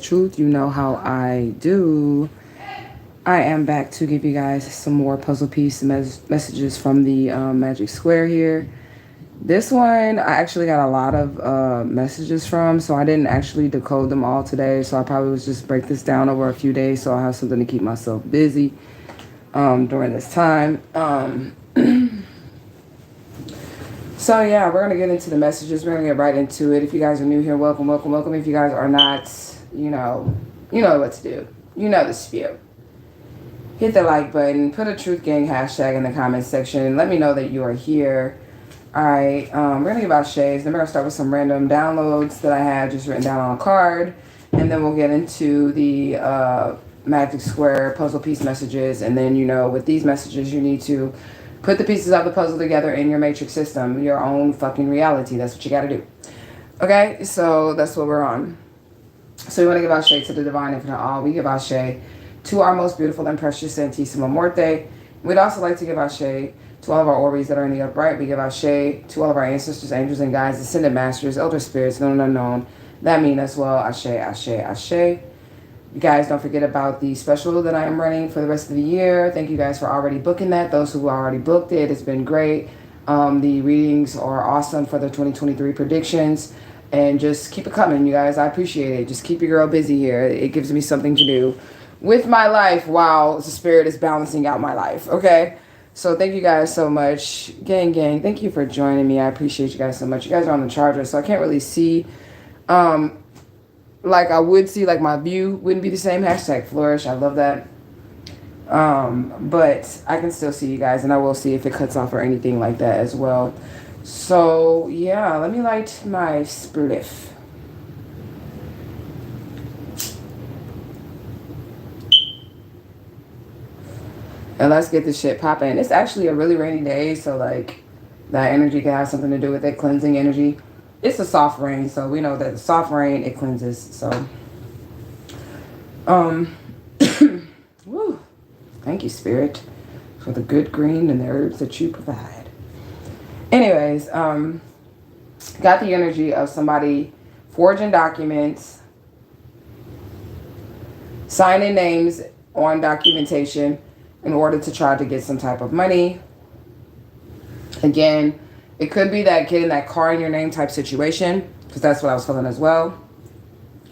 Truth, you know how I do. I am back to give you guys some more puzzle piece messages from the Magic Square here. This one I actually got a lot of messages from, so I didn't actually decode them all today. So I probably was just break this down over a few days, so I'll have something to keep myself busy during this time. So yeah, we're gonna get into the messages. We're gonna get right into it. If you guys are new here, welcome, welcome, welcome. If you guys are not, you know what to do. You know the spiel. Hit the like button. Put a Truth Gang hashtag in the comments section. Let me know that you are here. All right, we're gonna give out shades. Then we're gonna start with some random downloads that I had just written down on a card, and then we'll get into the Magic Square puzzle piece messages. And then with these messages, you need to put the pieces of the puzzle together in your matrix system, your own fucking reality. That's what you got to do. Okay, so that's what we're on. So we want to give out shade to the divine infinite all. We give out shade to our most beautiful and precious Santissima Morte. We'd also like to give out shade to all of our Orbis that are in the upright. We give out shade to all of our ancestors, angels, and guides, ascended masters, elder spirits, known and unknown. That mean as well. Ashe, ashe, ashe. You guys don't forget about the special that I am running for the rest of the year. Thank you guys for already booking that. Those who already booked it, it's been great. The readings are awesome for the 2023 predictions. And just keep it coming, you guys. I appreciate it. Just keep your girl busy here. It gives me something to do with my life while the spirit is balancing out my life, okay? So thank you guys so much. Gang, thank you for joining me. I appreciate you guys so much. You guys are on the charger, so I can't really see. Like I would see, like my view wouldn't be the same. Hashtag flourish. I love that. But I can still see you guys, and I will see if it cuts off or anything like that as well. So yeah, let me light my spliff. And let's get this shit popping. It's actually a really rainy day, so like that energy can have something to do with it, cleansing energy. It's a soft rain, so we know that the soft rain, it cleanses. So, woo. Thank you, Spirit, for the good green and the herbs that you provide. Anyways, got the energy of somebody forging documents, signing names on documentation in order to try to get some type of money. Again, it could be that getting that car in your name type situation, because that's what I was feeling as well.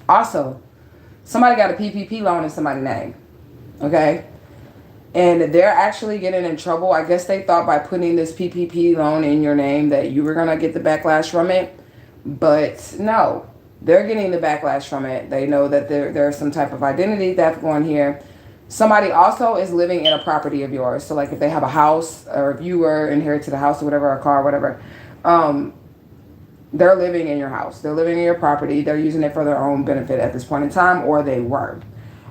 Also, somebody got a PPP loan in somebody's name, okay? And they're actually getting in trouble. I guess they thought by putting this PPP loan in your name that you were going to get the backlash from it. But no, they're getting the backlash from it. They know that there's some type of identity theft going here. Somebody also is living in a property of yours. So like if they have a house, or if you were inherited a house or whatever, a car, whatever, they're living in your house. They're living in your property. They're using it for their own benefit at this point in time, or they were.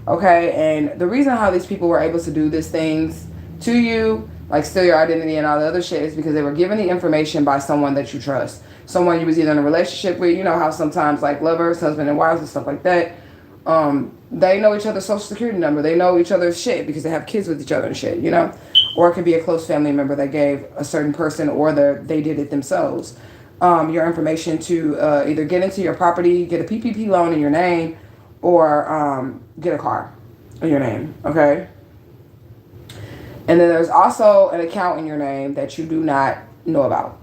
Okay, and the reason how these people were able to do these things to you, like steal your identity and all the other shit, is because they were given the information by someone that you trust. Someone you was either in a relationship with. You know how sometimes like lovers, husband and wives and stuff like that, they know each other's social security number. They know each other's shit because they have kids with each other and shit, Or it could be a close family member that gave a certain person, or they did it themselves, your information to either get into your property, get a PPP loan in your name, or get a car in your name, okay? And then there's also an account in your name that you do not know about,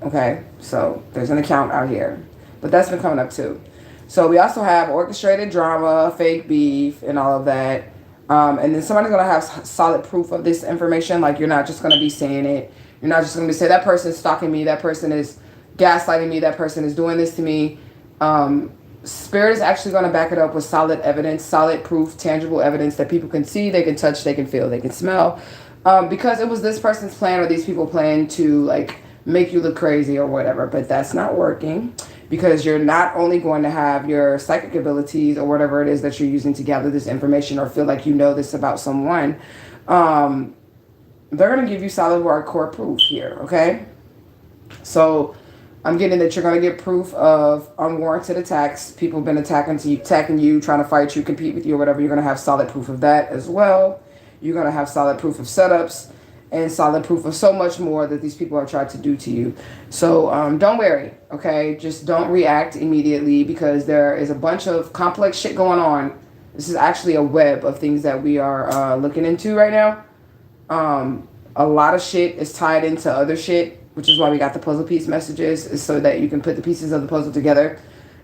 okay? So there's an account out here, but that's been coming up too. So we also have orchestrated drama, fake beef, and all of that. And then somebody's going to have solid proof of this information. Like, you're not just going to be saying it. You're not just going to say, that person is stalking me. That person is gaslighting me. That person is doing this to me. Spirit is actually going to back it up with solid evidence, solid proof, tangible evidence that people can see, they can touch, they can feel, they can smell. Because it was this person's plan, or these people plan to, like, make you look crazy or whatever. But that's not working. Because you're not only going to have your psychic abilities or whatever it is that you're using to gather this information, or feel like you know this about someone, they're going to give you solid hardcore proof here, okay? So I'm getting that you're going to get proof of unwarranted attacks. People have been attacking you, trying to fight you, compete with you, or whatever. You're going to have solid proof of that as well. You're going to have solid proof of setups. and solid proof of so much more that these people have tried to do to you. So don't worry, okay? Just don't react immediately, because there is a bunch of complex shit going on. This is actually a web of things that we are looking into right now. A lot of shit is tied into other shit, which is why we got the puzzle piece messages, is so that you can put the pieces of the puzzle together.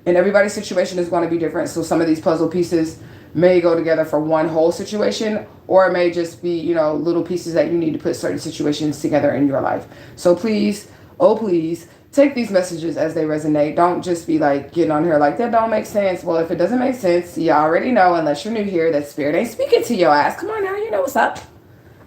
And everybody's situation is going to be different. So some of these puzzle pieces may go together for one whole situation, or it may just be, you know, little pieces that you need to put certain situations together in your life. So please, oh please, take these messages as they resonate. Don't just be like getting on here like, that don't make sense. Well, if it doesn't make sense, you already know, unless you're new here, that spirit ain't speaking to your ass. Come on now, you know what's up.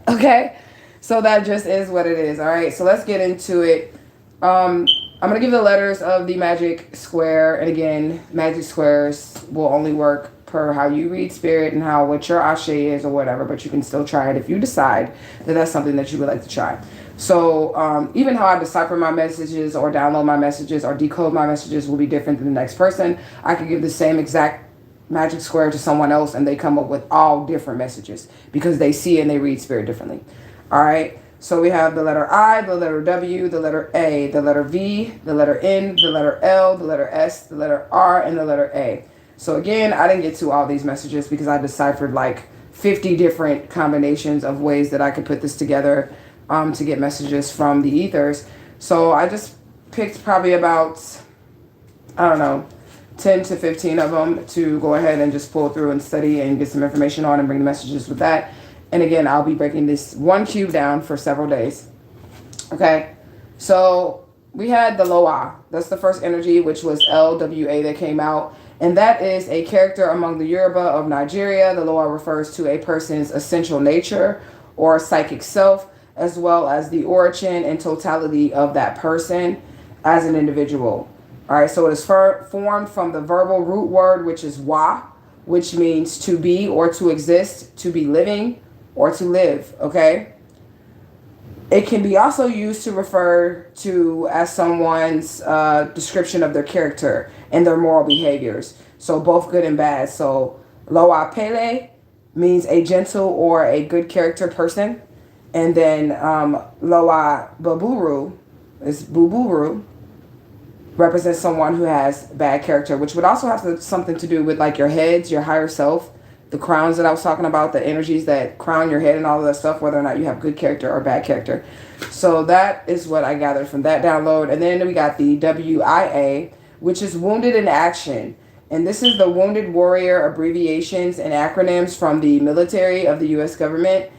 Okay? So that just is what it is. All right, so let's get into it. I'm going to give the letters of the magic square. And again, magic squares will only work per how you read spirit and how what your ashe is or whatever. But you can still try it if you decide that that's something that you would like to try. So even how I decipher my messages or download my messages or decode my messages will be different than the next person. I could give the same exact magic square to someone else and they come up with all different messages because they see and they read spirit differently. All right. So we have the letter I, the letter W, the letter A, the letter V, the letter N, the letter L, the letter S, the letter R, and the letter A. So again, I didn't get to all these messages because I deciphered like 50 different combinations of ways that I could put this together to get messages from the ethers. So I just picked probably about, I don't know, 10 to 15 of them to go ahead and just pull through and study and get some information on and bring the messages with that. And again, I'll be breaking this one cube down for several days. Okay, so we had the Loa. That's the first energy, which was LWA that came out. And that is a character among the Yoruba of Nigeria. The Loa refers to a person's essential nature or psychic self, as well as the origin and totality of that person as an individual. All right, so it is formed from the verbal root word, which is wa, which means to be or to exist, to be living, or to live, okay? It can be also used to refer to as someone's description of their character and their moral behaviors. So both good and bad. So Loa Pele means a gentle or a good character person. And then Loa Baburu is Buburu, represents someone who has bad character, which would also have something to do with like your heads, your higher self, the crowns that I was talking about, the energies that crown your head and all of that stuff, whether or not you have good character or bad character. So that is what I gathered from that download. And then we got the WIA, which is Wounded in Action. And this is the Wounded Warrior abbreviations and acronyms from the military of the U.S. government.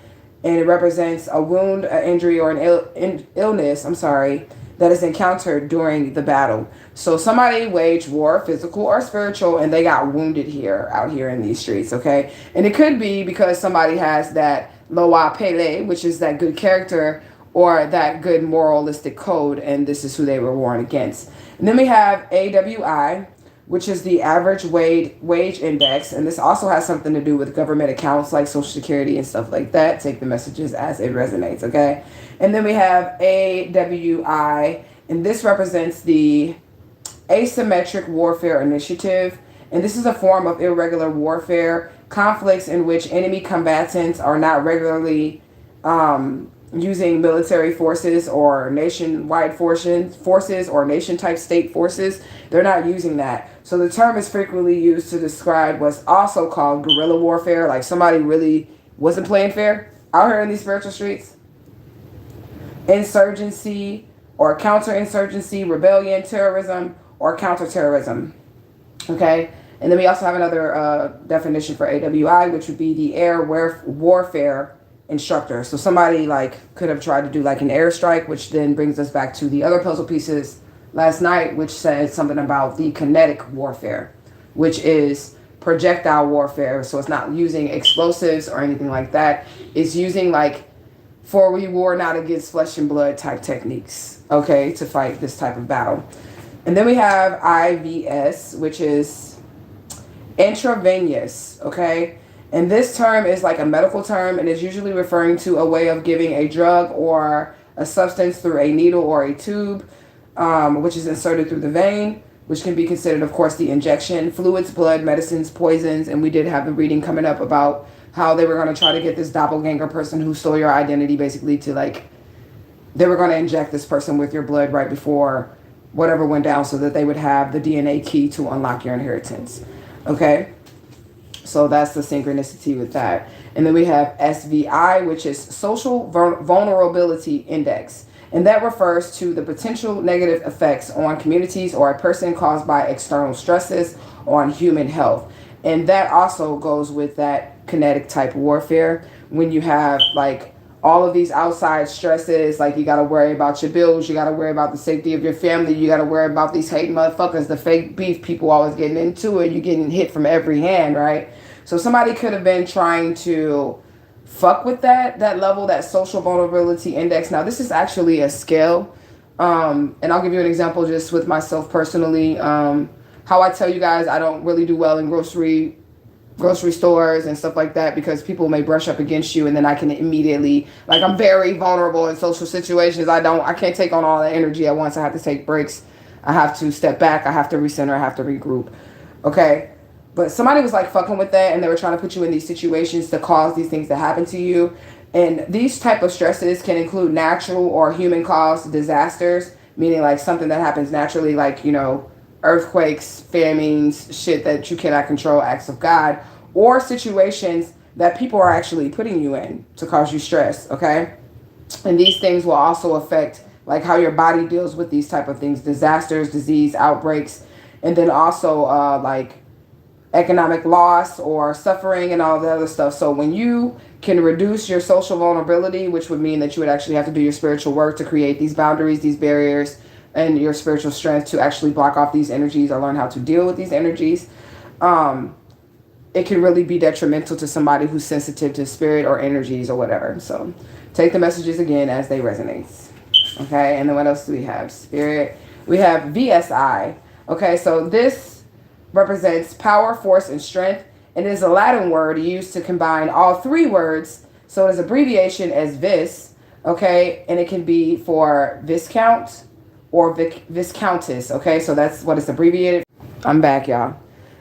And it represents a wound, an injury, or an illness, that is encountered during the battle. So somebody waged war, physical or spiritual, and they got wounded out here in these streets, okay? And it could be because somebody has that Loa Pele, which is that good character or that good moralistic code, and this is who they were warned against. And then we have AWI, which is the average wage index, and this also has something to do with government accounts like Social Security and stuff like that. Take the messages as it resonates, okay? And then we have AWI, and this represents the Asymmetric Warfare Initiative, and this is a form of irregular warfare, conflicts in which enemy combatants are not regularly using military forces or nationwide forces or nation-type state forces. They're not using that. So the term is frequently used to describe what's also called guerrilla warfare, like somebody really wasn't playing fair out here in these spiritual streets. Insurgency or counterinsurgency, rebellion, terrorism, or counterterrorism. Okay? And then we also have another definition for AWI, which would be the air warfare instructor. So somebody like could have tried to do like an airstrike, which then brings us back to the other puzzle pieces last night, which said something about the kinetic warfare, which is projectile warfare. So it's not using explosives or anything like that. It's using like for we war not against flesh and blood type techniques, okay, to fight this type of battle. And then we have IVS, which is intravenous, okay? And this term is like a medical term and is usually referring to a way of giving a drug or a substance through a needle or a tube, which is inserted through the vein, which can be considered, of course, the injection, fluids, blood, medicines, poisons. And we did have the reading coming up about how they were going to try to get this doppelganger person who stole your identity basically to like, they were going to inject this person with your blood right before whatever went down so that they would have the DNA key to unlock your inheritance. Okay? So that's the synchronicity with that. And then we have SVI, which is Social Vulnerability Index. And that refers to the potential negative effects on communities or a person caused by external stresses on human health. And that also goes with that kinetic type warfare. When you have like all of these outside stresses, like you got to worry about your bills, you got to worry about the safety of your family, you got to worry about these hate motherfuckers, the fake beef, people always getting into it, you're getting hit from every hand, right? So somebody could have been trying to fuck with that level, that social vulnerability index. Now, this is actually a scale. And I'll give you an example just with myself personally. How I tell you guys I don't really do well in grocery stores and stuff like that because people may brush up against you and then I can immediately, like, I'm very vulnerable in social situations. I can't take on all that energy at once. I have to take breaks. I have to step back. I have to recenter. I have to regroup. Okay. But somebody was like fucking with that and they were trying to put you in these situations to cause these things to happen to you. And these type of stresses can include natural or human caused disasters, meaning like something that happens naturally, like, you know, earthquakes, famines, shit that you cannot control, acts of God, or situations that people are actually putting you in to cause you stress, okay? And these things will also affect like how your body deals with these type of things, disasters, disease, outbreaks, and then also like economic loss or suffering and all the other stuff. So when you can reduce your social vulnerability, which would mean that you would actually have to do your spiritual work to create these boundaries, these barriers, and your spiritual strength to actually block off these energies or learn how to deal with these energies, it can really be detrimental to somebody who's sensitive to spirit or energies or whatever. So take the messages again as they resonate. Okay, and then what else do we have? Spirit. We have VSI. Okay, so this represents power, force, and strength. And it is a Latin word used to combine all three words. So it is abbreviation as vis, okay? And it can be for viscount or viscountess, okay? So that's what it's abbreviated. I'm back, y'all.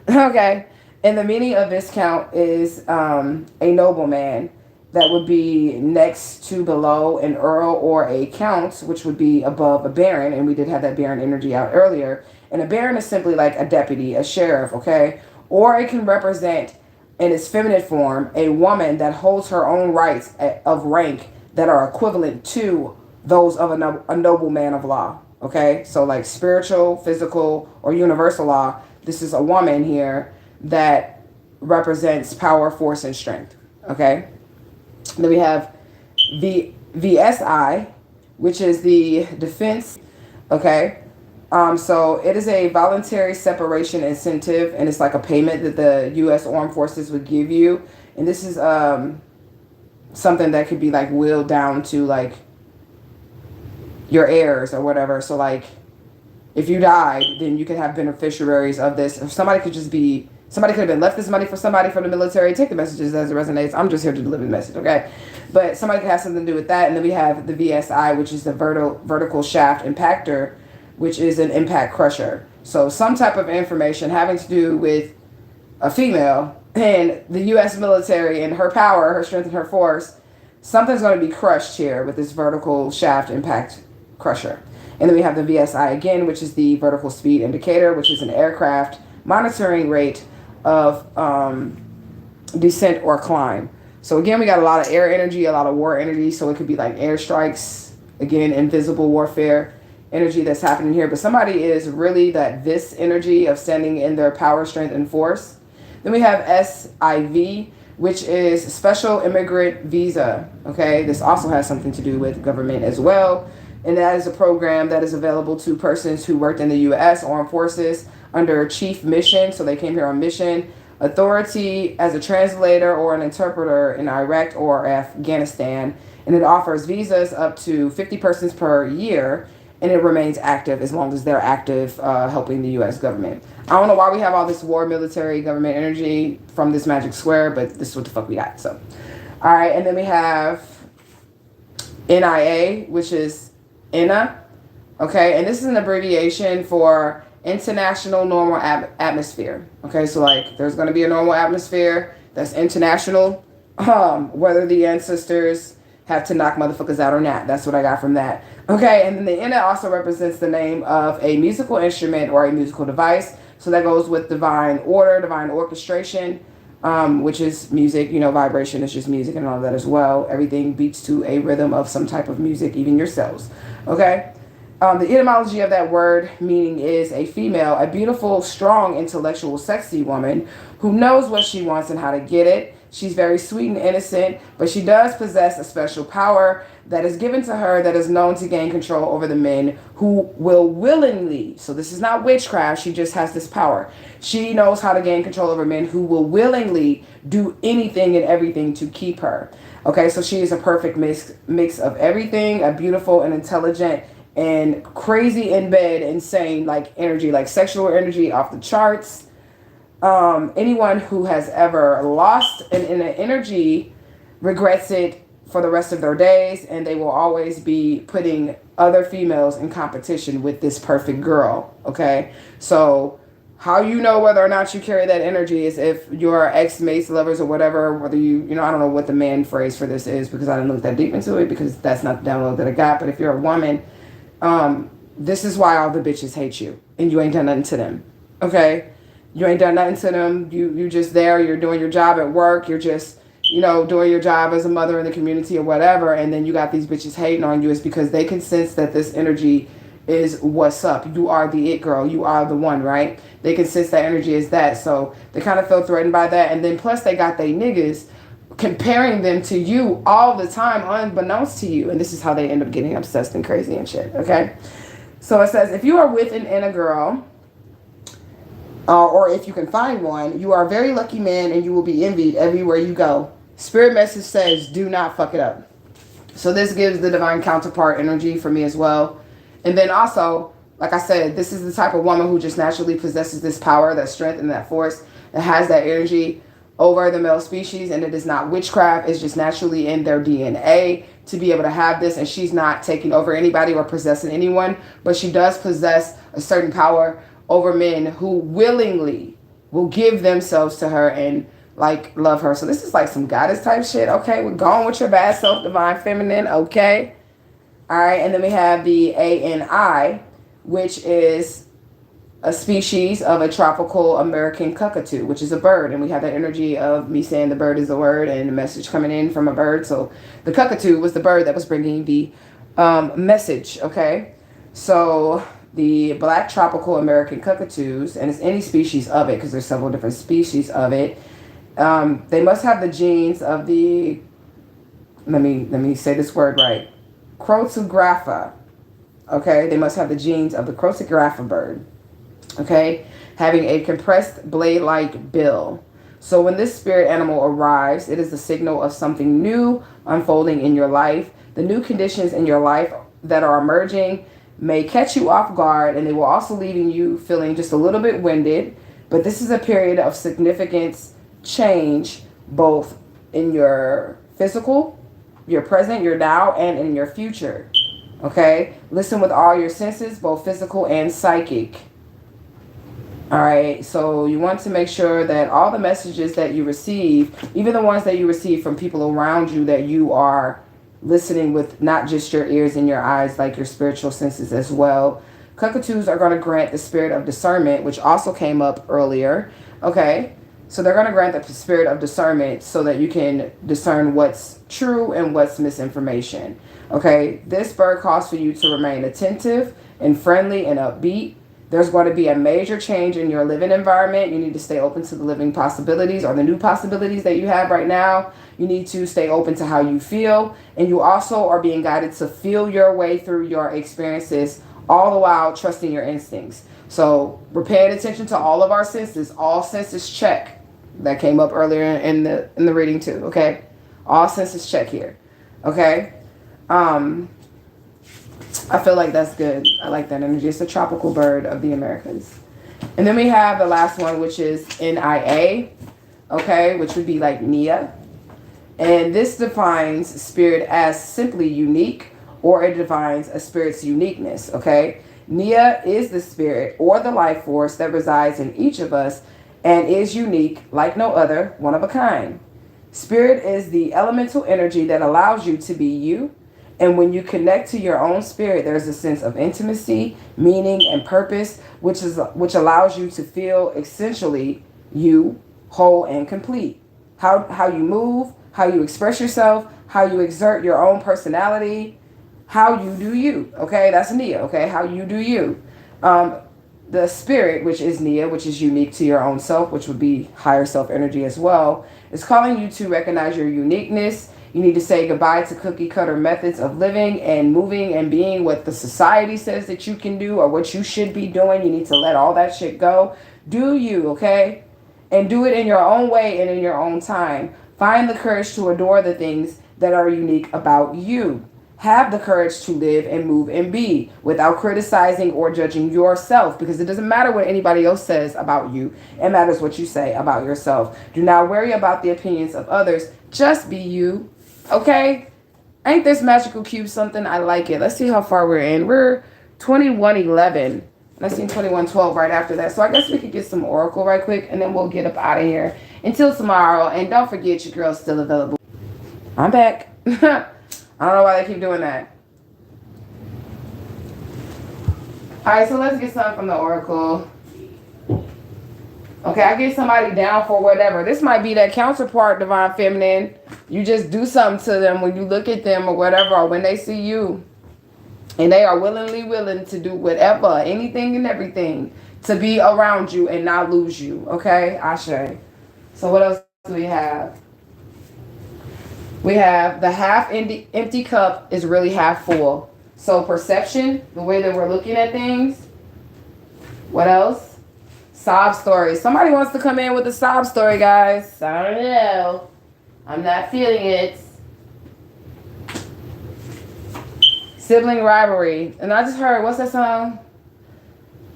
Okay. And the meaning of viscount is a nobleman that would be next to below an earl or a count, which would be above a baron. And we did have that baron energy out earlier. And a baron is simply like a deputy, a sheriff, okay? Or it can represent, in its feminine form, a woman that holds her own rights of rank that are equivalent to those of a noble man of law, okay? So like spiritual, physical, or universal law, this is a woman here that represents power, force, and strength, okay? Then we have VSI, which is the defense, okay? So it is a voluntary separation incentive, and it's like a payment that the U.S. Armed Forces would give you. And this is something that could be like willed down to like your heirs or whatever. So like if you died, then you could have beneficiaries of this. If somebody could have been left this money for somebody from the military. Take the messages as it resonates. I'm just here to deliver the message, okay? But somebody could have something to do with that. And then we have the VSI, which is the vertical shaft impactor, which is an impact crusher. So some type of information having to do with a female and the U.S. military and her power, her strength, and her force, something's going to be crushed here with this vertical shaft impact crusher. And then we have the VSI again, which is the vertical speed indicator, which is an aircraft monitoring rate of descent or climb. So again, we got a lot of air energy, a lot of war energy. So it could be like airstrikes, again, invisible warfare energy that's happening here. But somebody is really that this energy of standing in their power, strength, and force. Then we have SIV, which is Special Immigrant Visa. Okay, this also has something to do with government as well. And that is a program that is available to persons who worked in the U.S. Armed Forces under chief mission. So they came here on mission, authority as a translator or an interpreter in Iraq or Afghanistan. And it offers visas up to 50 persons per year. And it remains active as long as they're active helping the U.S. government. I don't know why we have all this war, military, government energy from this magic square, but this is what the fuck we got. So, all right. And then we have NIA, which is INA. Okay. And this is an abbreviation for International Normal Atmosphere. Okay. So like there's going to be a normal atmosphere that's international. Whether the ancestors have to knock motherfuckers out or not. That's what I got from that. Okay, and then the N also represents the name of a musical instrument or a musical device. So that goes with divine order, divine orchestration, which is music. You know, vibration is just music and all of that as well. Everything beats to a rhythm of some type of music, even your cells. Okay. The etymology of that word meaning is a female, a beautiful, strong, intellectual, sexy woman who knows what she wants and how to get it. She's very sweet and innocent, but she does possess a special power that is given to her that is known to gain control over the men who will willingly, so this is not witchcraft, she just has this power. She knows how to gain control over men who will willingly do anything and everything to keep her. Okay, so she is a perfect mix of everything, a beautiful and intelligent and crazy in bed, insane, like energy, like sexual energy off the charts. Anyone who has ever lost an energy regrets it for the rest of their days, and they will always be putting other females in competition with this perfect girl. Okay, so how you know whether or not you carry that energy is if your ex-mates, lovers, or whatever, whether you know, I don't know what the man phrase for this is because I didn't look that deep into it because that's not the download that I got. But if you're a woman, this is why all the bitches hate you and you ain't done nothing to them. Okay, you ain't done nothing to them. You just there. You're doing your job at work. You're just, you know, doing your job as a mother in the community or whatever. And then you got these bitches hating on you. It's because they can sense that this energy is what's up. You are the it girl. You are the one, right? They can sense that energy is that. So they kind of feel threatened by that. And then plus they got they niggas comparing them to you all the time, unbeknownst to you. And this is how they end up getting obsessed and crazy and shit. Okay. So it says, if you are with an inner girl, or if you can find one, you are a very lucky man and you will be envied everywhere you go. Spirit message says, do not fuck it up. So this gives the divine counterpart energy for me as well. And then also, like I said, this is the type of woman who just naturally possesses this power, that strength, and that force that has that energy over the male species. And it is not witchcraft. It's just naturally in their DNA to be able to have this. And she's not taking over anybody or possessing anyone, but she does possess a certain power over men who willingly will give themselves to her and like love her. So this is like some goddess type shit. Okay, we're going with your bad self, divine feminine. Okay. All right. And then we have the ANI, which is a species of a tropical American cockatoo, which is a bird. And we have that energy of me saying the bird is a word and the message coming in from a bird. So the cockatoo was the bird that was bringing the message. Okay. So the black tropical American cockatoos, and it's any species of it because there's several different species of it. They must have the genes of the, let me say this word right, Crotographa. Okay, they must have the genes of the Crotographa bird. Okay, having a compressed blade-like bill. So when this spirit animal arrives, it is the signal of something new unfolding in your life. The new conditions in your life that are emerging may catch you off guard, and they will also leaving you feeling just a little bit winded. But this is a period of significant change, both in your physical, your present, your now, and in your future. Okay? Listen with all your senses, both physical and psychic. All right, so you want to make sure that all the messages that you receive, even the ones that you receive from people around you, that you are listening with not just your ears and your eyes, like your spiritual senses as well. Cockatoos are going to grant the spirit of discernment, which also came up earlier. Okay, so they're going to grant the spirit of discernment so that you can discern what's true and what's misinformation. Okay, this bird calls for you to remain attentive and friendly and upbeat. There's going to be a major change in your living environment. You need to stay open to the living possibilities or the new possibilities that you have right now. You need to stay open to how you feel. And you also are being guided to feel your way through your experiences, all the while trusting your instincts. So we're paying attention to all of our senses. All senses check. That came up earlier in the reading too. Okay. All senses check here. Okay. I feel like that's good. I like that energy. It's a tropical bird of the Americas. And then we have the last one, which is NIA, okay, which would be like Nia. And this defines spirit as simply unique, or it defines a spirit's uniqueness, okay? Nia is the spirit or the life force that resides in each of us and is unique like no other, one of a kind. Spirit is the elemental energy that allows you to be you. And when you connect to your own spirit, there's a sense of intimacy, meaning, and purpose, which allows you to feel essentially you, whole and complete. How you move, how you express yourself, how you exert your own personality, how you do you. Okay, that's Nia. Okay, how you do you. The spirit, which is Nia, which is unique to your own self, which would be higher self energy as well, is calling you to recognize your uniqueness. You need to say goodbye to cookie cutter methods of living and moving and being what the society says that you can do or what you should be doing. You need to let all that shit go. Do you, okay? And do it in your own way and in your own time. Find the courage to adore the things that are unique about you. Have the courage to live and move and be without criticizing or judging yourself, because it doesn't matter what anybody else says about you. It matters what you say about yourself. Do not worry about the opinions of others. Just be you. Okay? Ain't this magical cube something? I like it. Let's see how far we're in. We're 21:11. Let's see 21:12 right after that. So I guess we could get some oracle right quick and then we'll get up out of here until tomorrow. And don't forget, your girl's still available. I'm back. I don't know why they keep doing that. Alright, so let's get something from the oracle. Okay, I get somebody down for whatever. This might be that counterpart, divine feminine. You just do something to them when you look at them or whatever, or when they see you. And they are willingly willing to do whatever, anything and everything to be around you and not lose you. Okay, Ashe. So what else do we have? We have the half empty cup is really half full. So perception, the way that we're looking at things. What else? Sob story. Somebody wants to come in with a sob story, guys. I don't know. I'm not feeling it. Sibling rivalry. And I just heard, what's that song?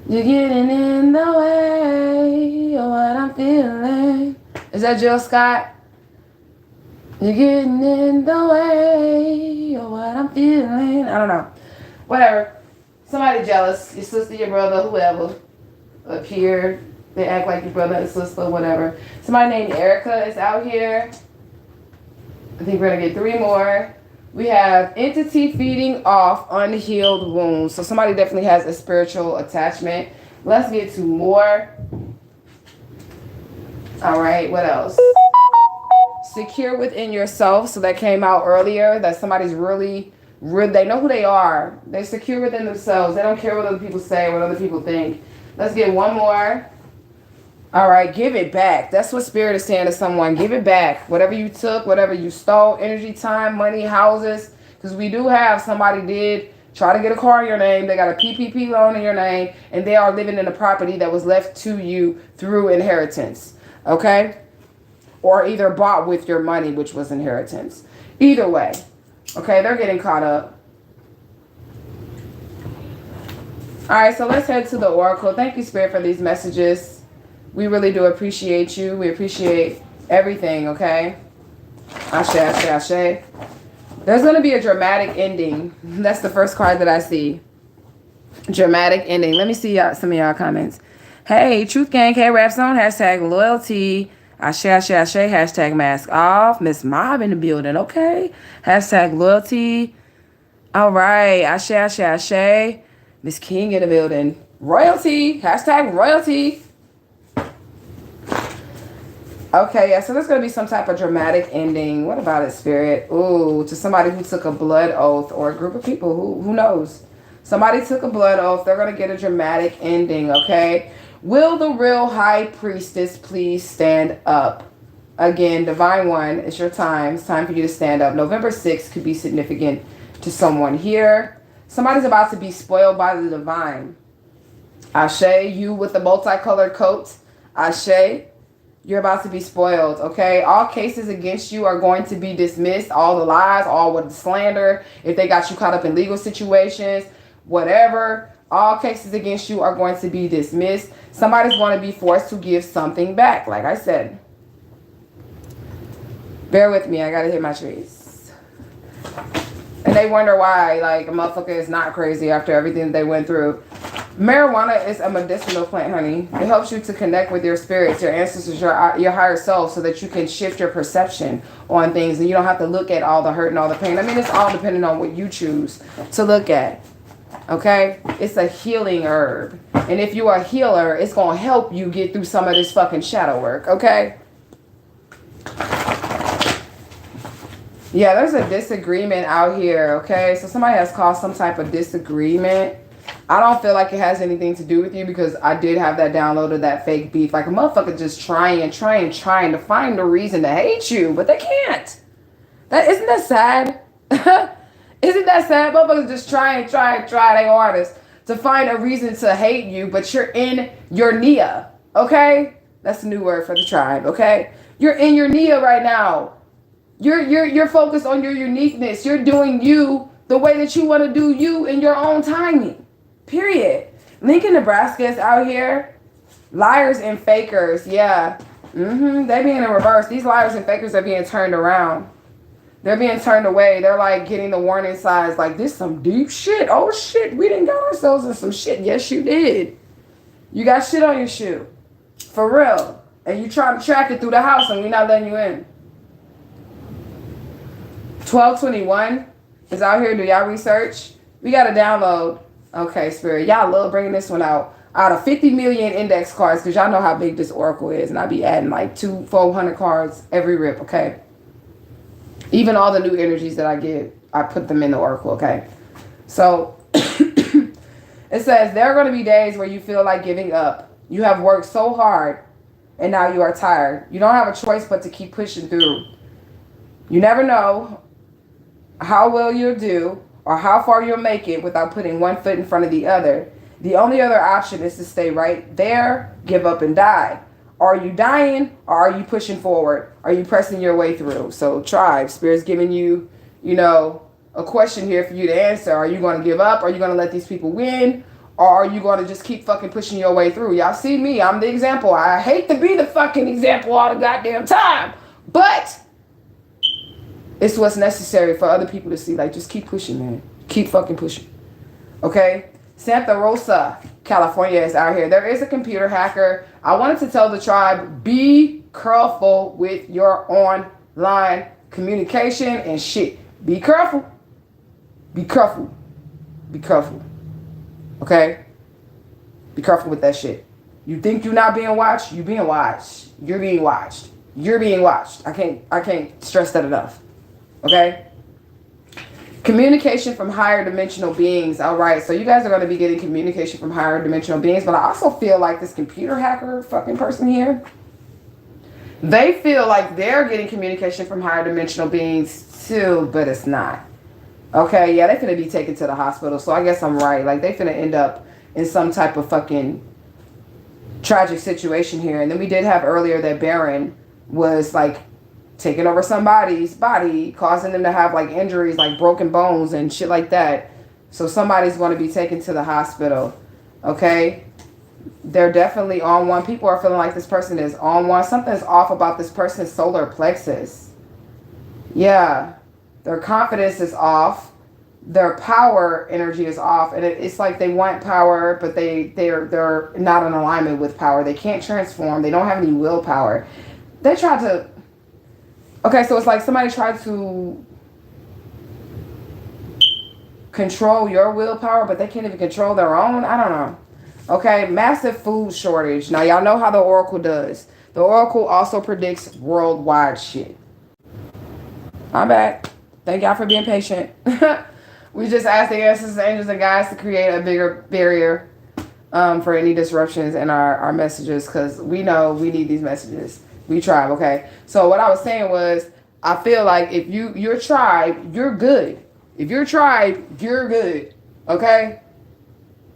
You're getting in the way of what I'm feeling. Is that Jill Scott? You're getting in the way of what I'm feeling. I don't know. Whatever. Somebody jealous. Your sister, your brother, whoever. Up here. They act like your brother and sister, whatever. Somebody named Erica is out here. I think we're going to get 3 more. We have entity feeding off unhealed wounds. So somebody definitely has a spiritual attachment. Let's get to more. All right. What else? Secure within yourself. So that came out earlier, that somebody's really, they know who they are. They're secure within themselves. They don't care what other people say, what other people think. Let's get one more. All right, give it back. That's what spirit is saying to someone. Give it back. Whatever you took, whatever you stole, energy, time, money, houses. Because we do have somebody did try to get a car in your name. They got a PPP loan in your name. And they are living in a property that was left to you through inheritance. Okay? Or either bought with your money, which was inheritance. Either way. Okay, they're getting caught up. All right, so let's head to the oracle. Thank you, Spirit, for these messages. We really do appreciate you. We appreciate everything, okay? Ashe, ashe, ashe. There's going to be a dramatic ending. That's the first card that I see. Dramatic ending. Let me see some of y'all comments. Hey, Truth Gang, K-Raps on, hashtag loyalty. Ashe, ashe, ashe, hashtag mask off. Miss Mob in the building, okay? Hashtag loyalty. All right, ashe, ashe, ashe. Miss King in the building. Royalty, hashtag royalty. Okay, yeah, so there's going to be some type of dramatic ending. What about it, Spirit? Ooh, to somebody who took a blood oath, or a group of people, who knows? Somebody took a blood oath. They're going to get a dramatic ending, okay? Will the real high priestess please stand up? Again, Divine One, it's your time. It's time for you to stand up. November 6th could be significant to someone here. Somebody's about to be spoiled by the divine. Ashe, you with the multicolored coat. Ashe, you're about to be spoiled, okay? All cases against you are going to be dismissed. All the lies, all with the slander. If they got you caught up in legal situations, whatever. All cases against you are going to be dismissed. Somebody's going to be forced to give something back, like I said. Bear with me. I got to hit my trees. And they wonder why, like, a motherfucker is not crazy after everything they went through. Marijuana is a medicinal plant, honey. It helps you to connect with your spirits, your ancestors, your higher self, so that you can shift your perception on things, and you don't have to look at all the hurt and all the pain. I mean, it's all depending on what you choose to look at. Okay? It's a healing herb. And if you're a healer, it's going to help you get through some of this fucking shadow work. Okay? Yeah, there's a disagreement out here. Okay? So somebody has caused some type of disagreement. I don't feel like it has anything to do with you, because I did have that download of that fake beef. Like a motherfucker just trying to find a reason to hate you, but they can't. Isn't that sad? Isn't that sad? Motherfuckers just try they artists to find a reason to hate you, but you're in your Nia. Okay? That's a new word for the tribe, okay? You're in your Nia right now. You're focused on your uniqueness. You're doing you the way that you want to do you in your own timing. Period. Lincoln, Nebraska is out here. Liars and fakers. Yeah. They being in reverse. These liars and fakers are being turned around. They're being turned away. They're like getting the warning signs. Like, this some deep shit. Oh shit. We done got ourselves in some shit. Yes, you did. You got shit on your shoe. For real. And you trying to track it through the house, and we not letting you in. 1221 is out here. Do y'all research? We got to download. Okay, Spirit. Y'all love bringing this one out. Out of 50 million index cards, because y'all know how big this oracle is. And I be adding like 400 cards every rip, okay? Even all the new energies that I get, I put them in the oracle, okay? So, it says, there are going to be days where you feel like giving up. You have worked so hard, and now you are tired. You don't have a choice but to keep pushing through. You never know how well you'll do or how far you'll make it without putting one foot in front of the other. The only other option is to stay right there, give up, and die. Are you dying, or are you pushing forward? Are you pressing your way through? So, tribe, Spirit's giving you, a question here for you to answer. Are you going to give up? Are you going to let these people win? Or are you going to just keep fucking pushing your way through? Y'all see me. I'm the example. I hate to be the fucking example all the goddamn time. But it's what's necessary for other people to see. Like, just keep pushing, man. Keep fucking pushing. Okay? Santa Rosa, California is out here. There is a computer hacker. I wanted to tell the tribe, be careful with your online communication and shit. Be careful. Be careful. Be careful. Okay? Be careful with that shit. You think you're not being watched? You're being watched. You're being watched. You're being watched. I can't stress that enough. Okay? Communication from higher dimensional beings. All right, so you guys are going to be getting communication from higher dimensional beings, but I also feel like this computer hacker fucking person here, they feel like they're getting communication from higher dimensional beings too, but it's not. Okay, yeah, they finna be taken to the hospital, so I guess I'm right. Like, they finna end up in some type of fucking tragic situation here. And then we did have earlier that Baron was like taking over somebody's body, causing them to have like injuries, like broken bones and shit like that. So somebody's going to be taken to the hospital. Okay? They're definitely on one. People are feeling like this person is on one. Something's off about this person's solar plexus. Yeah. Their confidence is off. Their power energy is off. And it's like they want power, but they're not in alignment with power. They can't transform. They don't have any willpower. They try to... Okay, so it's like somebody tried to control your willpower, but they can't even control their own. I don't know. Okay, massive food shortage. Now, y'all know how the Oracle does. The Oracle also predicts worldwide shit. I'm back. Thank y'all for being patient. We just asked the ancestors, angels, and guides to create a bigger barrier for any disruptions in our messages, because we know we need these messages. We tribe, okay? So what I was saying was, I feel like if your tribe, you're good. If you're tribe, you're good, okay?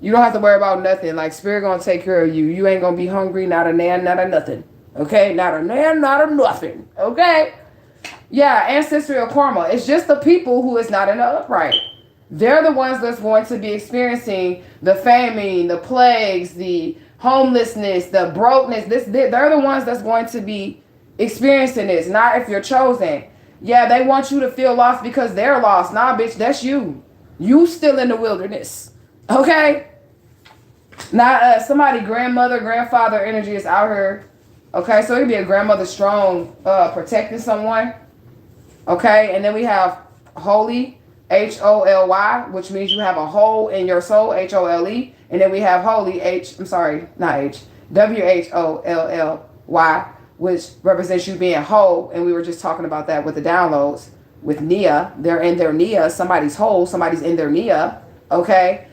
You don't have to worry about nothing. Like, Spirit gonna take care of you. You ain't gonna be hungry, not a nan, not a nothing, okay? Not a nan, not a nothing, okay? Yeah, ancestral karma. It's just the people who is not in the upright. They're the ones that's going to be experiencing the famine, the plagues, the homelessness, the brokenness. They're the ones that's going to be experiencing this, not if you're chosen. Yeah, they want you to feel lost because they're lost. Nah, bitch, that's you. You still in the wilderness. Okay? Not somebody grandmother, grandfather energy is out here. Okay, so it could be a grandmother strong, protecting someone. Okay, and then we have holy, HOLY, which means you have a hole in your soul, HOLE. And then we have holy, WHOLLY, which represents you being whole. And we were just talking about that with the downloads with Nia. They're in their Nia. Somebody's whole, somebody's in their Nia. Okay,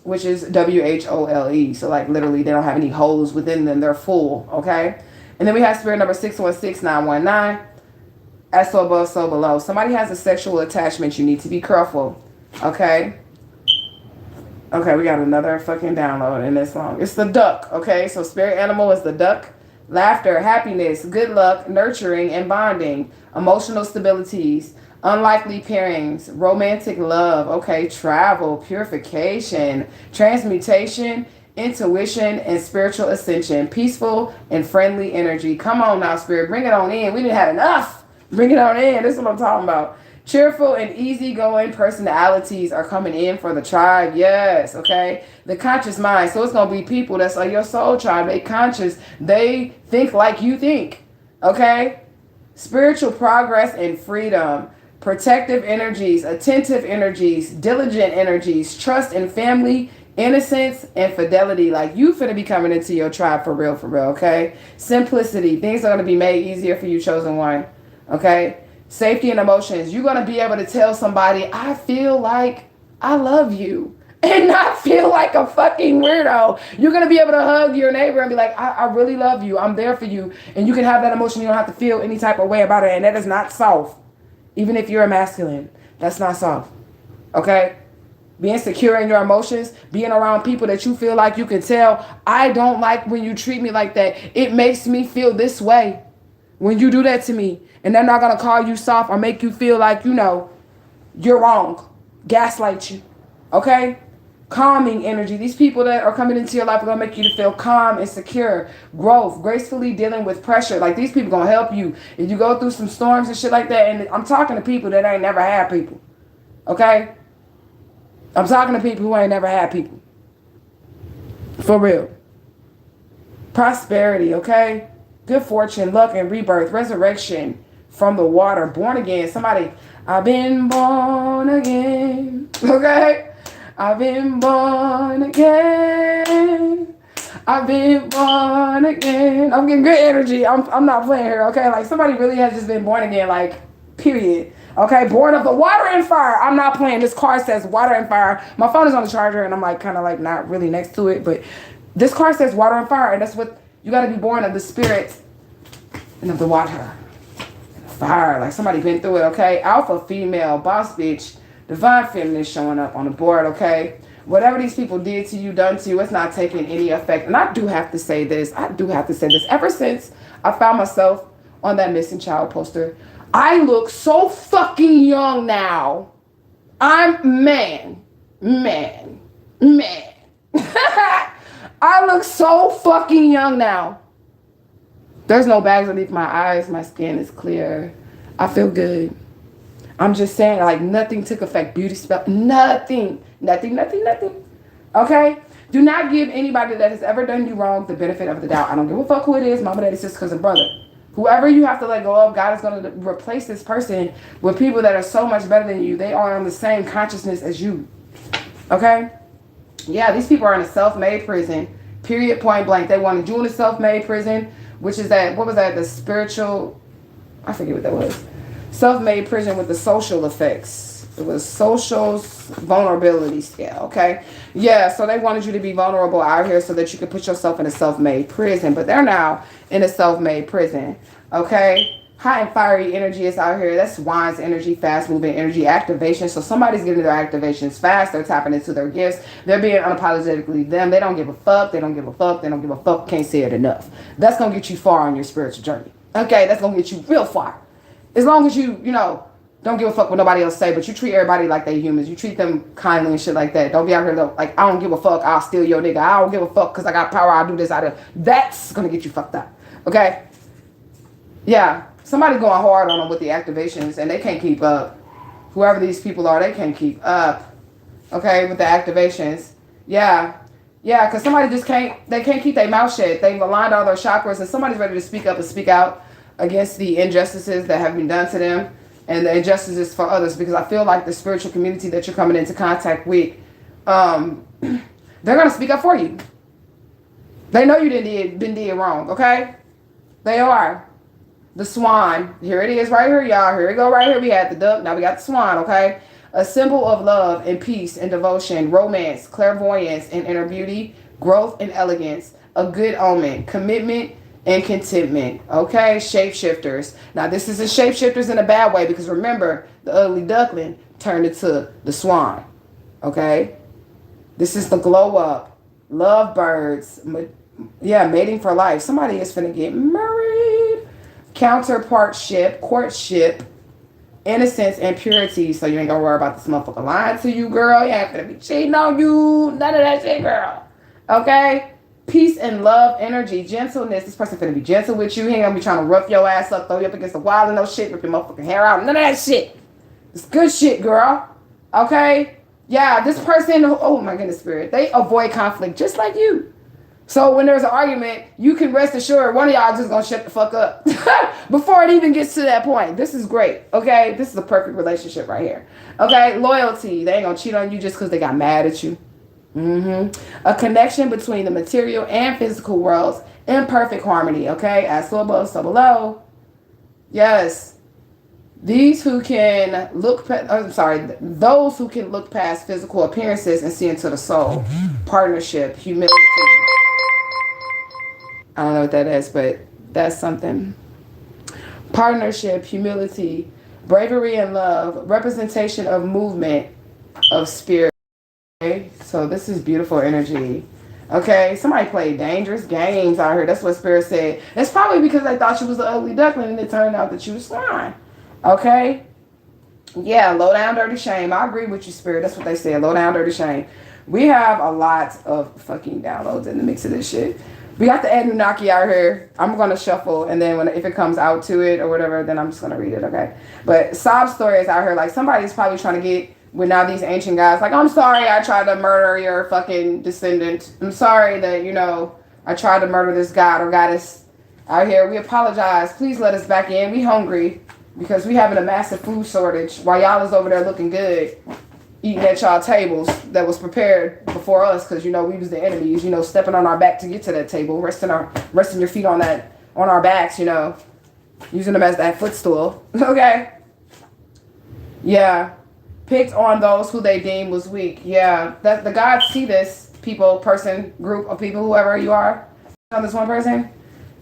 which is WHOLE. So like literally, they don't have any holes within them. They're full. Okay, and then we have spirit number 616919. As so above, so below. Somebody has a sexual attachment. You need to be careful. Okay. Okay, we got another fucking download in this long. It's the duck. Okay, so spirit animal is the duck. Laughter, happiness, good luck, nurturing and bonding, emotional stabilities, unlikely pairings, romantic love. Okay, travel, purification, transmutation, intuition, and spiritual ascension. Peaceful and friendly energy. Come on now, spirit. Bring it on in. We didn't have enough. Bring it on in. This is what I'm talking about. Cheerful and easygoing personalities are coming in for the tribe. Yes, okay. The conscious mind. So it's going to be people that's like your soul tribe. They conscious. They think like you think. Okay. Spiritual progress and freedom. Protective energies. Attentive energies. Diligent energies. Trust in family. Innocence and fidelity. Like you finna be coming into your tribe for real, okay. Simplicity. Things are going to be made easier for you, chosen one. Okay, safety and emotions. You're going to be able to tell somebody, I feel like I love you, and not feel like a fucking weirdo. You're going to be able to hug your neighbor and be like, I really love you. I'm there for you. And you can have that emotion. You don't have to feel any type of way about it. And that is not soft. Even if you're a masculine, that's not soft. Okay. Being secure in your emotions, being around people that you feel like you can tell, I don't like when you treat me like that. It makes me feel this way when you do that to me. And they're not going to call you soft or make you feel like, you know, you're wrong. Gaslight you. Okay? Calming energy. These people that are coming into your life are going to make you to feel calm and secure. Growth. Gracefully dealing with pressure. Like these people going to help you. If you go through some storms and shit like that. And I'm talking to people that ain't never had people. Okay? I'm talking to people who ain't never had people. For real. Prosperity. Okay? Good fortune. Luck and rebirth. Resurrection. From the water, born again. Somebody, I've been born again. Okay? I've been born again. I've been born again. I'm getting good energy. I'm not playing here, okay? Like somebody really has just been born again, like, period. Okay? Born of the water and fire. I'm not playing. This card says water and fire. My phone is on the charger and I'm like kind of like not really next to it, but this card says water and fire, and that's what you got to be born of, the spirit and of the water. Fire, like somebody been through it, okay? Alpha female, boss bitch, divine feminine showing up on the board, okay? Whatever these people did to you, done to you, it's not taking any effect. And I do have to say this. Ever since I found myself on that missing child poster, I look so fucking young now. I'm man. I look so fucking young now. There's no bags underneath my eyes. My skin is clear. I feel good. I'm just saying, like, nothing took effect. Beauty spell, nothing. Okay? Do not give anybody that has ever done you wrong the benefit of the doubt. I don't give a fuck who it is, mama, daddy, sister, cousin, brother. Whoever you have to let go of, God is going to replace this person with people that are so much better than you. They are on the same consciousness as you. Okay? Yeah, these people are in a self-made prison. Period, point blank. They wanted you in a self-made prison. Which is that, what was that? The spiritual, I forget what that was. Self-made prison with the social effects. It was social vulnerability scale, okay? Yeah, so they wanted you to be vulnerable out here so that you could put yourself in a self-made prison. But they're now in a self-made prison, okay? Hot and fiery energy is out here. That's Wine's energy, fast-moving energy, activation. So somebody's getting their activations fast. They're tapping into their gifts. They're being unapologetically them. They don't give a fuck. They don't give a fuck. Can't say it enough. That's going to get you far on your spiritual journey. Okay, that's going to get you real far. As long as you don't give a fuck what nobody else say, but you treat everybody like they humans. You treat them kindly and shit like that. Don't be out here like, I don't give a fuck. I'll steal your nigga. I don't give a fuck because I got power. I'll do this. That's going to get you fucked up. Okay? Yeah. Somebody going hard on them with the activations and they can't keep up. Whoever these people are, they can't keep up. Okay, with the activations. Yeah. Yeah, because somebody just they can't keep their mouth shut. They've aligned all their chakras, and somebody's ready to speak up and speak out against the injustices that have been done to them and the injustices for others. Because I feel like the spiritual community that you're coming into contact with, they're going to speak up for you. They know you been did wrong, okay? They are. The swan. Here it is right here, y'all. Here we go right here. We had the duck. Now we got the swan, okay? A symbol of love and peace and devotion, romance, clairvoyance and inner beauty, growth and elegance, a good omen, commitment and contentment, okay? Shapeshifters. Now this is the shapeshifters in a bad way because remember, the ugly duckling turned into the swan, okay? This is the glow up, lovebirds, mating for life. Somebody is finna get married. Counterpartship, courtship, innocence and purity. So you ain't gonna worry about this motherfucker lying to you, girl. You ain't gonna be cheating on you. None of that shit, girl. Okay? Peace and love, energy, gentleness. This person finna be gentle with you. He ain't gonna be trying to rough your ass up, throw you up against the wall and no shit, rip your motherfucking hair out. None of that shit. It's good shit, girl. Okay? Yeah, this person, oh my goodness, spirit. They avoid conflict just like you. So when there's an argument, you can rest assured one of y'all just gonna shut the fuck up before it even gets to that point. This is great, okay? This is a perfect relationship right here. Okay, loyalty. They ain't gonna cheat on you just because they got mad at you. A connection between the material and physical worlds in perfect harmony, okay? As so above, so below. Yes. Those who can look past physical appearances and see into the soul. Partnership, humility. I don't know what that is, but that's something. Partnership, humility, bravery and love, representation of movement, of spirit. Okay? So this is beautiful energy. Okay, somebody played dangerous games out here. That's what Spirit said. It's probably because they thought you was an ugly duckling and it turned out that you was fine. Okay? Yeah, low down, dirty shame. I agree with you, Spirit. That's what they said. Low down, dirty shame. We have a lot of fucking downloads in the mix of this shit. We got the Anunnaki out here. I'm going to shuffle, and then if it comes out to it or whatever, then I'm just going to read it, okay? But sob stories out here, like somebody's probably trying to get with now these ancient guys. Like, I'm sorry I tried to murder your fucking descendant. I'm sorry that, I tried to murder this god or goddess out here. We apologize. Please let us back in. We hungry because we having a massive food shortage while y'all is over there looking good. Eating at y'all tables that was prepared before us because, we was the enemies, stepping on our back to get to that table, resting your feet on our backs, using them as that footstool. Okay. Yeah. Picked on those who they deem was weak. Yeah. That the gods see this person, group of people, whoever you are, on this one person.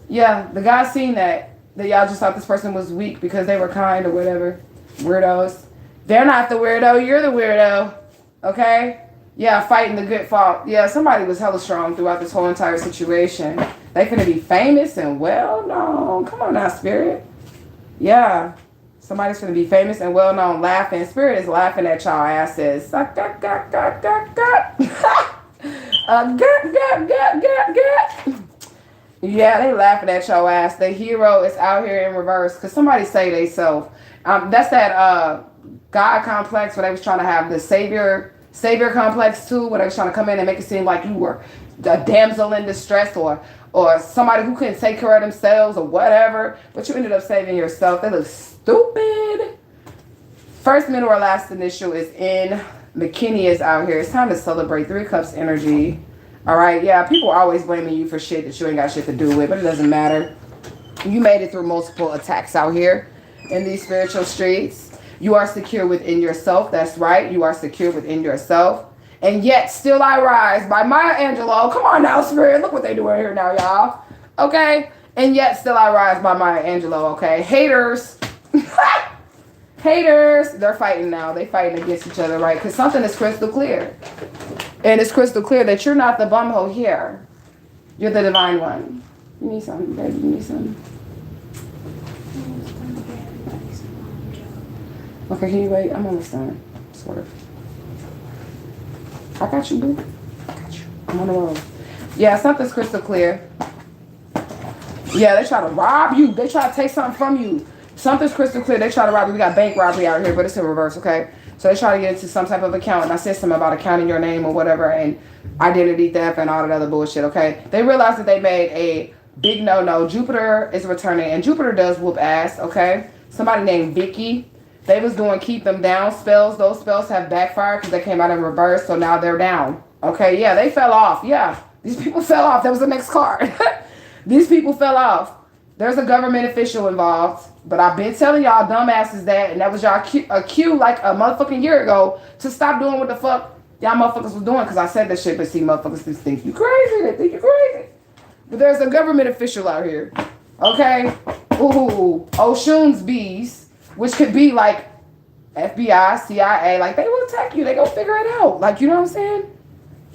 Yeah. The gods seen that y'all just thought this person was weak because they were kind or whatever. Weirdos. They're not the weirdo. You're the weirdo. Okay? Yeah, fighting the good fault. Yeah, somebody was hella strong throughout this whole entire situation. They finna be famous and well known. Come on now, Spirit. Yeah. Somebody's finna be famous and well known laughing. Spirit is laughing at y'all asses. Yeah, they laughing at your ass. The hero is out here in reverse. Because somebody say they self. That's that God complex where they was trying to have the savior complex too, where they was trying to come in and make it seem like you were a damsel in distress or somebody who couldn't take care of themselves or whatever, but you ended up saving yourself. They look stupid. First, middle, or last initial is in. McKinney is out here. It's time to celebrate. 3 Cups energy. All right, yeah, people are always blaming you for shit that you ain't got shit to do with, but it doesn't matter. You made it through multiple attacks out here in these spiritual streets. You are secure within yourself. That's right. You are secure within yourself. And yet still I rise by Maya Angelou. Come on now, Spirit. Look what they doing here now, y'all. Okay? And yet still I rise by Maya Angelou. Okay? Haters. Haters. They're fighting now. They fighting against each other, right? Because something is crystal clear. And it's crystal clear that you're not the bumhole here. You're the divine one. You need something, baby. You need something. Okay, can you wait? I'm almost done. Sort of. I got you, boo. I got you. I'm on the road. Yeah, something's crystal clear. Yeah, they try to rob you. They try to take something from you. Something's crystal clear. They try to rob you. We got bank robbery out here, but it's in reverse, okay? So they try to get into some type of account. And I said something about account in your name or whatever. And identity theft, and all that other bullshit, okay? They realized that they made a big no-no. Jupiter is returning, and Jupiter does whoop ass, okay? Somebody named Vicky, they was doing keep them down spells. Those spells have backfired because they came out in reverse, so now they're down. Okay, yeah, they fell off. Yeah, these people fell off. That was the next card. These people fell off. There's a government official involved, but I've been telling y'all dumbasses that, and that was y'all cue like a motherfucking year ago to stop doing what the fuck y'all motherfuckers was doing, because I said that shit, but see, motherfuckers just think you crazy. They think you crazy. But there's a government official out here. Okay? Ooh, Oshun's bees, which could be like FBI, CIA, like they will attack you. They go figure it out. Like, you know what I'm saying?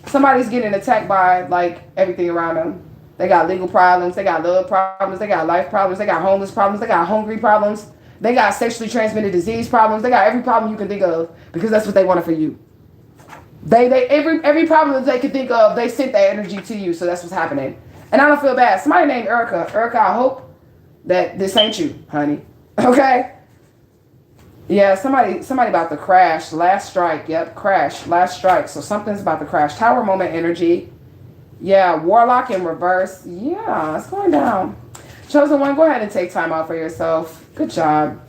Somebody's getting attacked by like everything around them. They got legal problems. They got love problems. They got life problems. They got homeless problems. They got hungry problems. They got sexually transmitted disease problems. They got every problem you can think of because that's what they wanted for you. Every problem that they could think of, they sent that energy to you. So that's what's happening. And I don't feel bad. Somebody named Erica. Erica, I hope that this ain't you, honey. Okay? Yeah, somebody about to crash. Last strike. Yep, crash. Last strike. So something's about to crash. Tower moment energy. Yeah, Warlock in reverse. Yeah, it's going down. Chosen one, go ahead and take time out for yourself. Good job.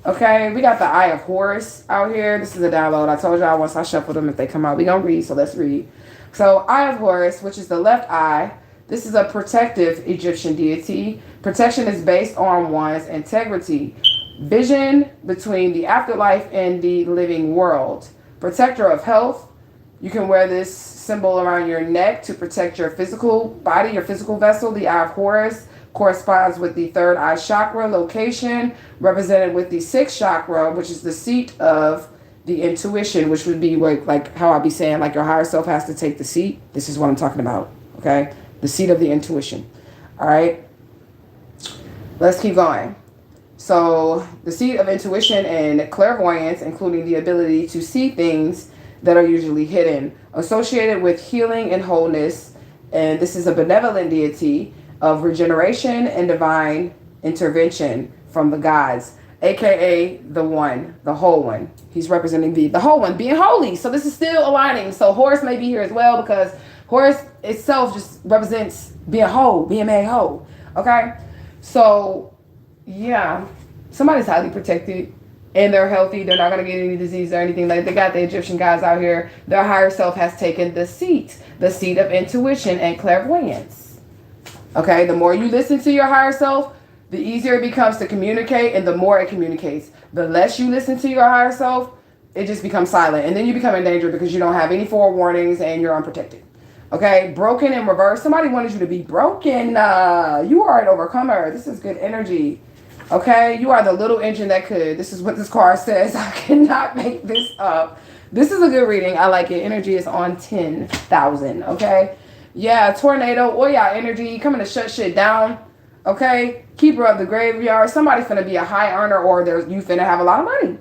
Okay, we got the Eye of Horus out here. This is a download. I told y'all once I shuffle them, if they come out, we gonna read. So let's read. So Eye of Horus, which is the left eye. This is a protective Egyptian deity. Protection is based on one's integrity. Vision between the afterlife and the living world. Protector of health. You can wear this symbol around your neck to protect your physical body, your physical vessel. The Eye of Horus corresponds with the third eye chakra location, represented with the sixth chakra, which is the seat of the intuition, which would be like how I'll be saying, like your higher self has to take the seat. This is what I'm talking about, okay? The seat of the intuition, all right? Let's keep going. So the seat of intuition and clairvoyance, including the ability to see things that are usually hidden, associated with healing and wholeness. And this is a benevolent deity of regeneration and divine intervention from the gods, aka the one, the whole one. He's representing the whole one, being holy. So this is still aligning. So Horus may be here as well, because Horus itself just represents being whole, being made whole. Okay? So, yeah, somebody's highly protected and they're healthy. They're not going to get any disease or anything. Like, they got the Egyptian guys out here. Their higher self has taken the seat of intuition and clairvoyance. Okay? The more you listen to your higher self, the easier it becomes to communicate, and the more it communicates. The less you listen to your higher self, it just becomes silent. And then you become in danger because you don't have any forewarnings and you're unprotected. Okay, broken in reverse. Somebody wanted you to be broken. You are an overcomer. This is good energy. Okay, you are the little engine that could. This is what this card says. I cannot make this up. This is a good reading. I like it. Energy is on 10,000. Okay, yeah, tornado, Oya energy, coming to shut shit down. Okay, keeper of the graveyard. Somebody finna be a high earner, or you finna have a lot of money.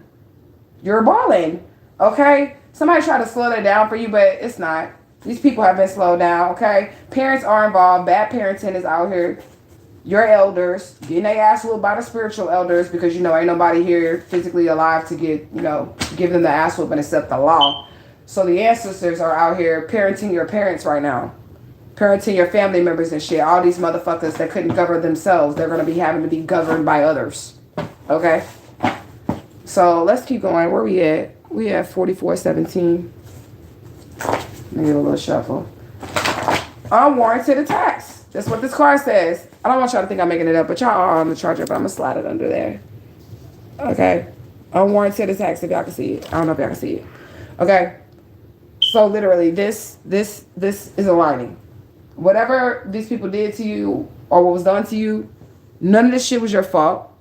You're balling. Okay, somebody try to slow that down for you, but it's not. These people have been slowed down, okay? Parents are involved. Bad parenting is out here. Your elders, getting their ass whooped by the spiritual elders, because, ain't nobody here physically alive to give them the ass whooping except the law. So the ancestors are out here parenting your parents right now. Parenting your family members and shit. All these motherfuckers that couldn't govern themselves, they're going to be having to be governed by others. Okay? So let's keep going. Where we at? We at 4417. Let me give a little shuffle. Unwarranted attacks. That's what this card says. I don't want y'all to think I'm making it up, but y'all are on the charger, but I'm going to slide it under there. Okay. Unwarranted attacks, if y'all can see it. I don't know if y'all can see it. Okay. So literally, this is aligning. Whatever these people did to you or what was done to you, none of this shit was your fault.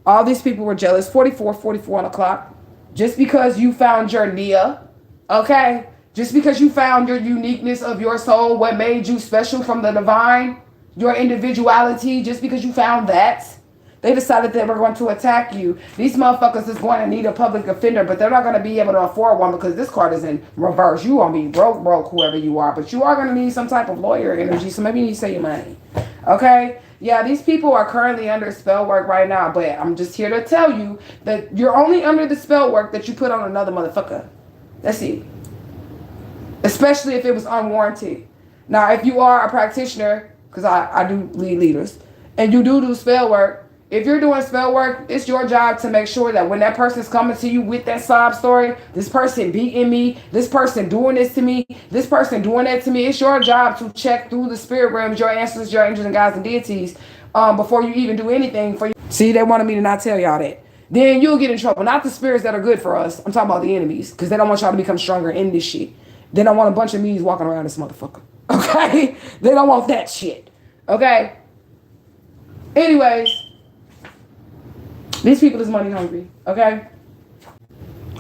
All these people were jealous. 44 on the clock. Just because you found your Nia, okay? Just because you found your uniqueness of your soul, what made you special from the divine, your individuality, just because you found that, they decided they were going to attack you. These motherfuckers is going to need a public defender, but they're not going to be able to afford one because this card is in reverse. You going to be broke, whoever you are, but you are going to need some type of lawyer energy, so maybe you need to save your money. Okay? Yeah, these people are currently under spell work right now, but I'm just here to tell you that you're only under the spell work that you put on another motherfucker. That's it. especially if it was unwarranted. Now, if you are a practitioner, because I do lead leaders, and you do spell work, if you're doing spell work, it's your job to make sure that when that person's coming to you with that sob story, this person beating me, this person doing this to me, this person doing that to me, it's your job to check through the spirit realms, your ancestors, your angels and guides and deities, before you even do anything for you. See, they wanted me to not tell y'all that. Then you'll get in trouble. Not the spirits that are good for us. I'm talking about the enemies, because they don't want y'all to become stronger in this shit. They don't want a bunch of me's walking around this motherfucker. Okay? They don't want that shit. Okay? Anyways, these people is money hungry. Okay?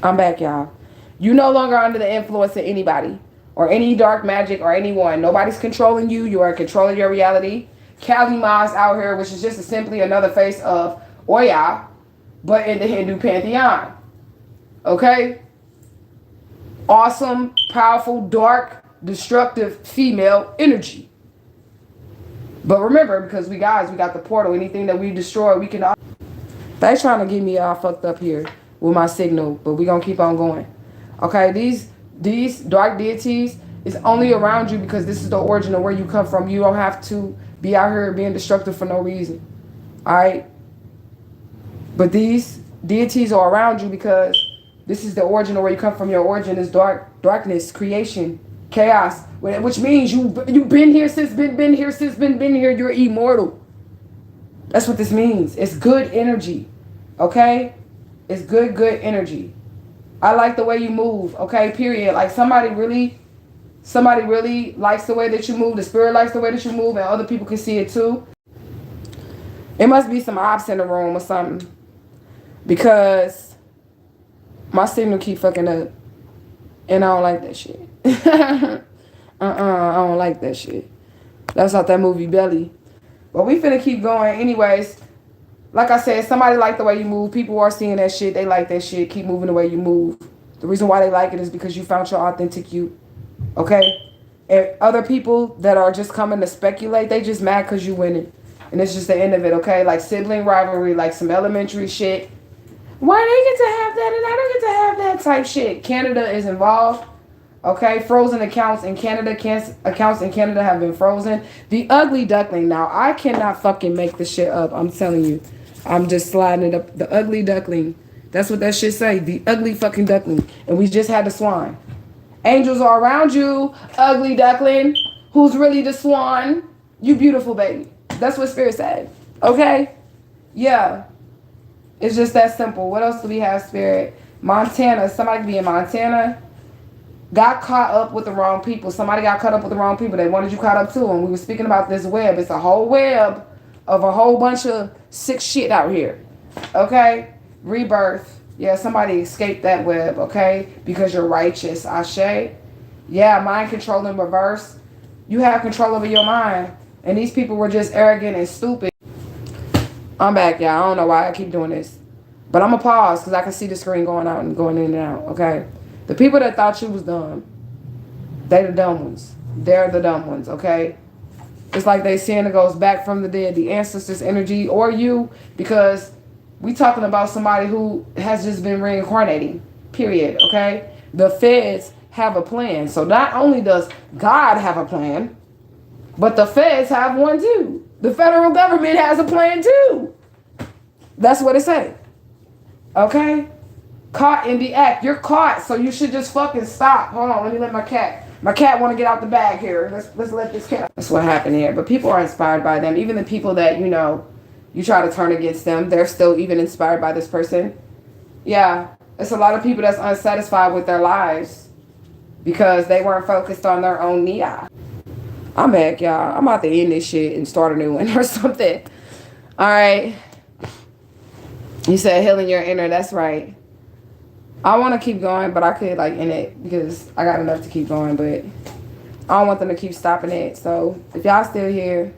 I'm back, y'all. You no longer under the influence of anybody or any dark magic or anyone. Nobody's controlling you. You are controlling your reality. Kali Ma's out here, which is just simply another face of Oya, but in the Hindu pantheon. Okay? Awesome, powerful, dark, destructive female energy. But remember, because we got the portal. Anything that we destroy, we can... They trying to get me all fucked up here with my signal, but we gonna keep on going. Okay, these dark deities is only around you because this is the origin of where you come from. You don't have to be out here being destructive for no reason. All right? But these deities are around you because this is the origin of where you come from. Your origin is darkness, creation, chaos, which means you've been here since been here. You're immortal. That's what this means. It's good energy. Okay? It's good energy. I like the way you move. Okay? Period. Like somebody really likes the way that you move. The spirit likes the way that you move, and other people can see it too. It must be some ops in the room or something, because my signal keep fucking up, and I don't like that shit. I don't like that shit. That's not that movie Belly. But we finna keep going anyways. Like I said, somebody like the way you move. People are seeing that shit. They like that shit. Keep moving the way you move. The reason why they like it is because you found your authentic you. Okay? And other people that are just coming to speculate, they just mad because you winning. And it's just the end of it, okay? Like sibling rivalry, like some elementary shit. Why they get to have that and I don't get to have that type shit? Canada is involved. Okay, frozen accounts in Canada. Accounts in Canada have been frozen. The ugly duckling. Now, I cannot fucking make this shit up. I'm telling you. I'm just sliding it up. The ugly duckling. That's what that shit say. The ugly fucking duckling. And we just had the swan. Angels are around you, ugly duckling. Who's really the swan? You beautiful baby. That's what Spirit said. Okay? Yeah. It's just that simple. What else do we have, Spirit? Montana. Somebody could be in Montana. Got caught up with the wrong people. Somebody got caught up with the wrong people. They wanted you caught up too. And we were speaking about this web. It's a whole web of a whole bunch of sick shit out here. Okay? Rebirth. Yeah, somebody escaped that web, okay? Because you're righteous. Ashe. Yeah, mind control in reverse. You have control over your mind. And these people were just arrogant and stupid. I'm back, y'all. I don't know why I keep doing this. But I'm going to pause because I can see the screen going out and going in and out, okay? The people that thought you was dumb, they the dumb ones. They're the dumb ones, okay? It's like they saying it goes back from the dead, the ancestors' energy, or you, because we talking about somebody who has just been reincarnating, period, okay? The feds have a plan. So not only does God have a plan, but the feds have one too. The federal government has a plan too. That's what it said. Okay? Caught in the act. You're caught, so you should just fucking stop. Hold on, let me let my cat want to get out the bag here. Let's let this cat. That's what happened here. But people are inspired by them. Even the people that, you know, you try to turn against them, they're still even inspired by this person. Yeah, it's a lot of people that's unsatisfied with their lives because they weren't focused on their own nia. I'm back, y'all. I'm about to end this shit and start a new one or something. All right. You said healing your inner. That's right. I want to keep going, but I could like end it because I got enough to keep going, but I don't want them to keep stopping it. So if y'all still here,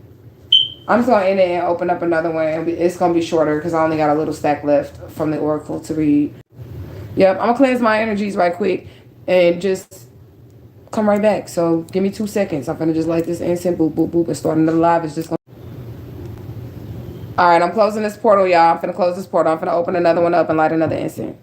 I'm just going to end it and open up another one. It's going to be shorter because I only got a little stack left from the oracle to read. Yep, I'm going to cleanse my energies right quick and just come right back. So give me 2 seconds. I'm going to just light this incense, boop, boop, boop, and start another live. It's just going to... All right, I'm closing this portal, y'all. I'm going to close this portal. I'm going to open another one up and light another incense.